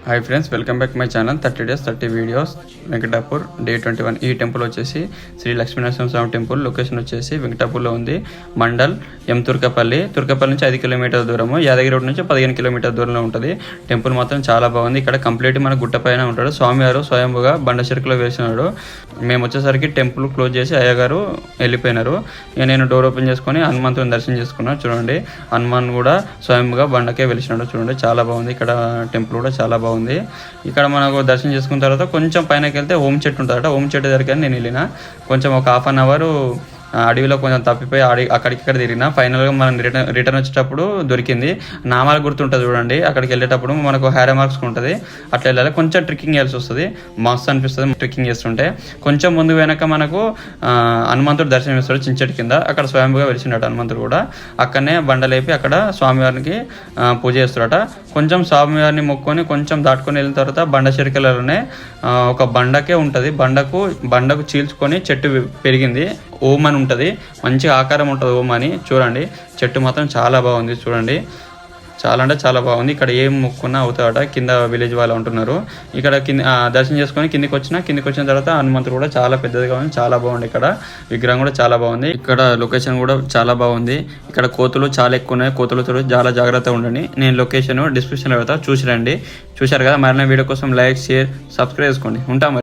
Hi friends, welcome back my channel 30 days 30 videos. Venkatapur day 21. ఈ temple వచ్చేసి Shri Lakshminarasimhaswamy temple. Location వచ్చేసి వెంకటాపూర్లో ఉంది. మండల్ తుర్కపల్లి నుంచి 5 కిలోమీటర్ల దూరము, యాదగిరి రోడ్ నుంచి 15 కిలోమీటర్ల దూరంలో ఉంటుంది. టెంపుల్ మాత్రం చాలా బాగుంది. ఇక్కడ కంప్లీట్ మన గుట్ట పైన ఉంటాడు స్వామివారు. స్వయంభుగా బండ చెరుకులో వేసినాడు. మేము వచ్చేసరికి టెంపుల్ క్లోజ్ చేసి అయ్యగారు వెళ్ళిపోయినారు. ఇక నేను డోర్ ఓపెన్ చేసుకొని హనుమంతుని దర్శనం చేసుకున్నాను. చూడండి, హనుమాన్ కూడా స్వయంభుగా బండకే వెలిసినాడు. చూడండి, చాలా బాగుంది. ఇక్కడ టెంపుల్ కూడా చాలా బాగుంది. ఇక్కడ మనకు దర్శనం చేసుకున్న తర్వాత కొంచెం పైనకి వెళ్తే ఓం చెట్టు ఉంటుందట. ఓం చెట్టు దగ్గరికి నేను వెళ్ళిన కొంచెం ఒక ½ అవర్ అడవిలో కొంచెం తప్పిపోయి అక్కడిక్కడ తిరిగిన. ఫైనల్గా మనం రిటర్న్ వచ్చేటప్పుడు దొరికింది. నామాలు గుర్తుంటుంది చూడండి. అక్కడికి వెళ్ళేటప్పుడు మనకు హ్యారో మార్క్స్ ఉంటుంది. అట్లా వెళ్ళాలి. కొంచెం ట్రెక్కింగ్ చేయాల్సి వస్తుంది. మస్తు అనిపిస్తుంది ట్రెక్కింగ్ చేస్తుంటే. కొంచెం ముందు వెనక మనకు హనుమంతుడు దర్శనం ఇస్తాడు చించెట్టు కింద. అక్కడ స్వయంగా వెలిసినట్టు హనుమంతుడు కూడా. అక్కడనే బండలేపి అక్కడ స్వామివారికి పూజ చేస్తాడట. కొంచెం స్వామివారిని మొక్కుకొని కొంచెం దాటుకొని వెళ్ళిన తర్వాత బండ చెరికలలోనే ఒక బండకే ఉంటుంది. బండకు చీల్చుకొని చెట్టు పెరిగింది. ఓం అని ఉంటుంది. మంచి ఆకారం ఉంటుంది ఓం అని. చూడండి, చెట్టు మాత్రం చాలా బాగుంది. చూడండి, చాలా అంటే చాలా బాగుంది. ఇక్కడ ఏం మొక్కున్నా అవుతాడట. కింద విలేజ్ వాళ్ళు ఉంటున్నారు. ఇక్కడ దర్శనం చేసుకొని కిందికి వచ్చిన తర్వాత హనుమంతుడు కూడా చాలా పెద్దదిగా ఉంది. చాలా బాగుంది. ఇక్కడ విగ్రహం కూడా చాలా బాగుంది. ఇక్కడ లొకేషన్ కూడా చాలా బాగుంది. ఇక్కడ కోతులు చాలా ఎక్కువ ఉన్నాయి. కోతులతో చాలా జాగ్రత్తగా ఉండండి. నేను లొకేషన్ డిస్క్రిప్షన్లో పెడతా, చూసి రండి. చూశారు కదా, మరిన్ని వీడియో కోసం లైక్, షేర్, సబ్స్క్రైబ్ చేసుకోండి. ఉంటాం.